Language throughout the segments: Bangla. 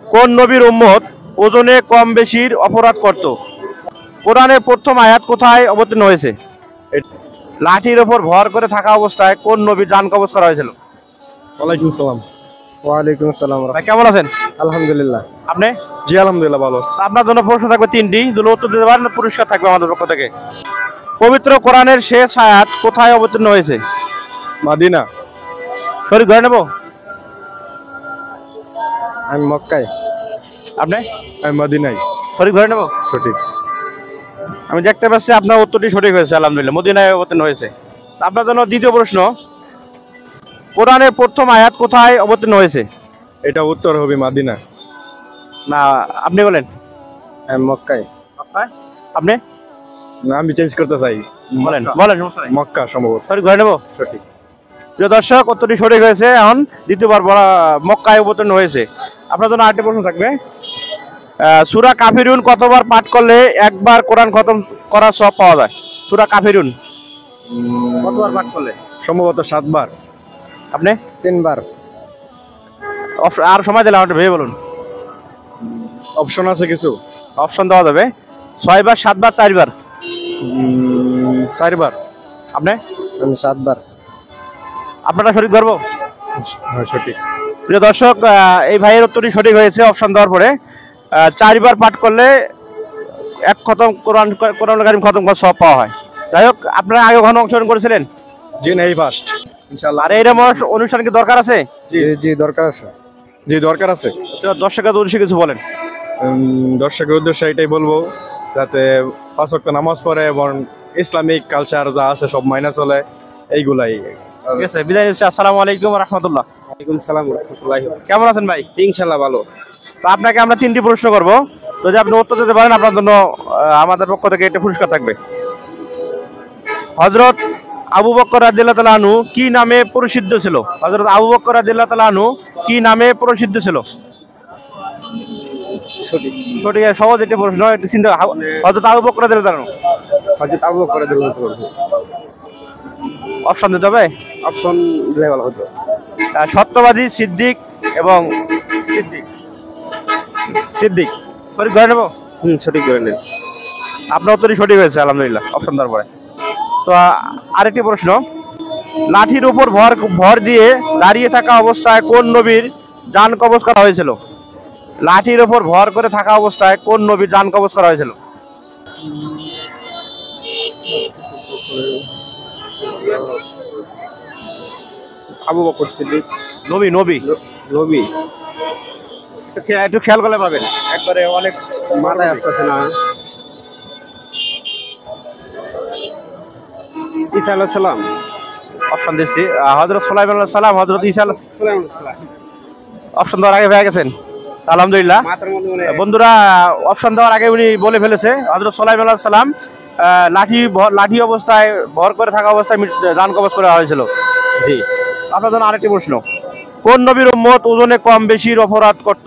কোন নবীর উম্মত ওজনে কম বেশির অপরাধ করত? কোরআনের প্রথম আয়াত কোথায় অবতীর্ণ হয়েছে? লাঠির ওপর ভর করে থাকা অবস্থায় কোন নবীর জান কবজ করা হয়েছিল? ওয়ালাইকুম সালাম। ওয়ালাইকুম আসসালাম। ভাই কেমন আছেন? আলহামদুলিল্লাহ। আপনি? জি আলহামদুলিল্লাহ ভালো আছি। আপনার জন্য প্রশ্ন থাকবে তিনটি, যদি উত্তর দিতে পারেন পুরস্কার থাকবে আমাদের পক্ষ থেকে। পবিত্র কোরআনের শেষ আয়াত কোথায় অবতীর্ণ হয়েছে? মাদিনা। সরি ধরে নেব। আমি মক্কায়। আপনি? আমি মদিনায়। সরি ধরে নেব। সঠিক। আমি দেখতে পাচ্ছি আপনার উত্তরটি সঠিক হয়েছে, আলহামদুলিল্লাহ, মদিনায় অবতীর্ণ হয়েছে। আপনার জন্য দ্বিতীয় প্রশ্ন, কোরআনের প্রথম আয়াত কোথায় অবতীর্ণ হয়েছে? এটা উত্তর হবে মাদিনা। না, আপনি বলেন। আমি মক্কায়। আপনি না আমি চেঞ্জ করতে চাই। বলেন বলেন, সমস্যা নাই। মক্কা সম্ভবত। সরি ধরে নেব। সঠিক। প্রিয় দর্শক, উত্তরটি সঠিক হয়েছে। এখন দ্বিতীয়বার মক্কায় অবতীর্ণ হয়েছে। আপনার জন্য আরেকটি প্রশ্ন থাকবে, সূরা কাফিরুন কতবার পাঠ করলে একবার কোরআন খতম করার সব পাওয়া যায়? সূরা কাফিরুন কতবার পাঠ করলে? সম্ভবত 7 বার। আপনি? 3 বার। আর সময় দিলাম, আপনি ভেবে বলুন। অপশন আছে কিছু? অপশন দেওয়া যাবে 6 বার, 7 বার, 4 বার। 4 বার। আপনি? আমি 7 বার। আপনারা সঠিক ধরবো? হ্যাঁ সঠিক। প্রিয় দর্শক, এই ভাইয়ের উত্তরটি সঠিক হয়েছে। অপশন দেওয়ার পরে 4 বার পাঠ করলে এক খতম কোরআন কারীম খতম করার সব পাওয়া হয়। যাই হোক, আপনারা আগে কখনো অংশগ্রহণ করেছিলেন? জি নেই ফার্স্ট ইনশাআল্লাহ। আর এইরকম অনুষ্ঠান কি দরকার আছে? জি জি দরকার আছে। জি দরকার আছে। দর্শকের উদ্দেশ্যে কিছু বলেন। দর্শকের উদ্দেশ্যে এটাই বলবো, যাতে 5 ওয়াক্ত নামাজ পড়ে এবং ইসলামিক কালচার যা আছে সব মাইনা চলে, এইগুলাই। ঠিক আছে, বিদায় নিচ্ছি। আসসালামু আলাইকুম ওয়া রাহমাতুল্লাহ। ওয়ালাইকুম সালাম ওয়া রাহমাতুল্লাহি। কেমন আছেন ভাই? ইনশাআল্লাহ ভালো। তো আপনাকে আমরা 3টি প্রশ্ন করব, যদি আপনি উত্তর দিতে পারেন আপনার জন্য আমাদের পক্ষ থেকে একটা পুরস্কার থাকবে। হযরত আবু বকর রাদিয়াল্লাহু তাআলা আনহু কি নামে প্রসিদ্ধ ছিল? হযরত আবু বকর রাদিয়াল্লাহু তাআলা আনহু কি নামে প্রসিদ্ধ ছিল? সঠিক। সঠিক, সহজ একটি প্রশ্ন, একটু চিন্তা। হযরত আবু বকর রাদিয়াল্লাহু তাআলা আনহু। হযরত আবু বকর রাদিয়াল্লাহু তাআলা। অপশন দিতে হবে? অপশন দিলে ভালো হতো। সত্যবাদী, সিদ্দিক এবং সিদ্দিক। সিদ্দিক সঠিক ধরে নেব? সঠিক ধরে নেন। আপনার উত্তরই সঠিক হয়েছে, আলহামদুলিল্লাহ, অপশন দেওয়ার পরে। তো আরেকটি প্রশ্ন, লাঠির উপর ভর দিয়ে দাঁড়িয়ে থাকা অবস্থায় কোন নবীর জান কবজ করা হয়েছিল? লাঠির উপর ভর করে থাকা অবস্থায় কোন নবীর জান কবজ করা হয়েছিল? আবু বকর সিদ্দিক। নবী নবী নবী। একটু খেয়াল করলে পাবেন, একবারে অনেক মাথায় আসতেছে না। ঈসা আলাইহিস সালাম। অপশন দিচ্ছি, হযরত সুলাইমান আলাইহিস সালাম, হযরত ঈসা সুলাইমান সালাম। অপশন দেওয়ার আগে পেয়ে গেছেন, আলহামদুলিল্লাহ। বন্ধুরা, অপশন দেওয়ার আগে উনি বলে ফেলেছে, হযরত সুলাইমান আলাইহিস সালাম লাঠি অবস্থায় ভর করে থাকা অবস্থায় জান কবজ করা হয়েছিল। জি। আপনার জন্য আরেকটি প্রশ্ন, কোন নবীর উম্মত ওজনে কম বেশির অপরাধ করত?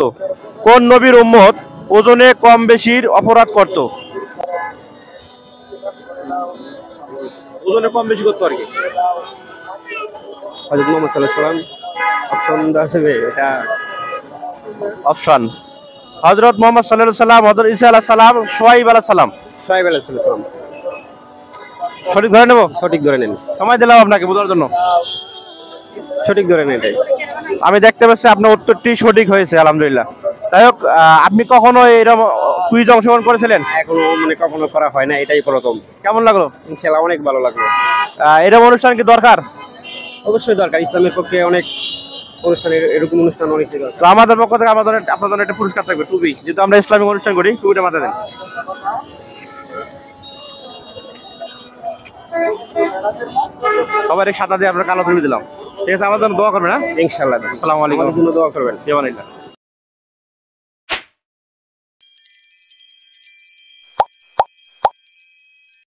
কোন নবীর উম্মত ওজনে কম বেশির অপরাধ করত? ওজনে কম বেশি করতো আর কি। হযরত মুহাম্মদ সাল্লাল্লাহু আলাইহি সাল্লাম। অপশন দেওয়া এটা অপশন, হযরত মুহাম্মদ সাল্লাল্লাহু আলাইহি সাল্লাম, হযরত ঈসা আলাইহিস সালাম, শুআয়ব আলাইহিস সালাম। শুআয়ব আলাইহিস সালাম। সঠিক ধরে নেব? সঠিক ধরে নেন। সময় দিলাম আপনাকে বোঝার জন্য। সঠিক ধরে নেন এটাই। আমি দেখতে পাচ্ছি আপনার উত্তরটি সঠিক হয়েছে, আলহামদুলিল্লাহ। যাই হোক, আপনি কখনো এরকম কুইজ অংশগ্রহণ করেছিলেন? এখনো কখনো করা হয় না, এটাই প্রথম। কেমন লাগলো? ইনশাআল্লাহ অনেক ভালো লাগলো। এরকম অনুষ্ঠান কি দরকার? অবশ্যই দরকার, ইসলামের পক্ষে অনেক অনুষ্ঠানের এরকম অনুষ্ঠান অনেক দরকার। তো আমাদের পক্ষ থেকে আপনার জন্য একটা পুরস্কার থাকবে, টুপি। যেহেতু আমরা ইসলামিক অনুষ্ঠান করি, টুপিটা মাথায় দেন। সবার এক সাদা দিয়ে আপনার কালো টুপি দিলাম। ঠিক আছে, আমার জন্য দোয়া করবেন। হ্যাঁ ইনশাআল্লাহ। আসসালামু আলাইকুম। আমাদের জন্য দোয়া করবেন। জীবন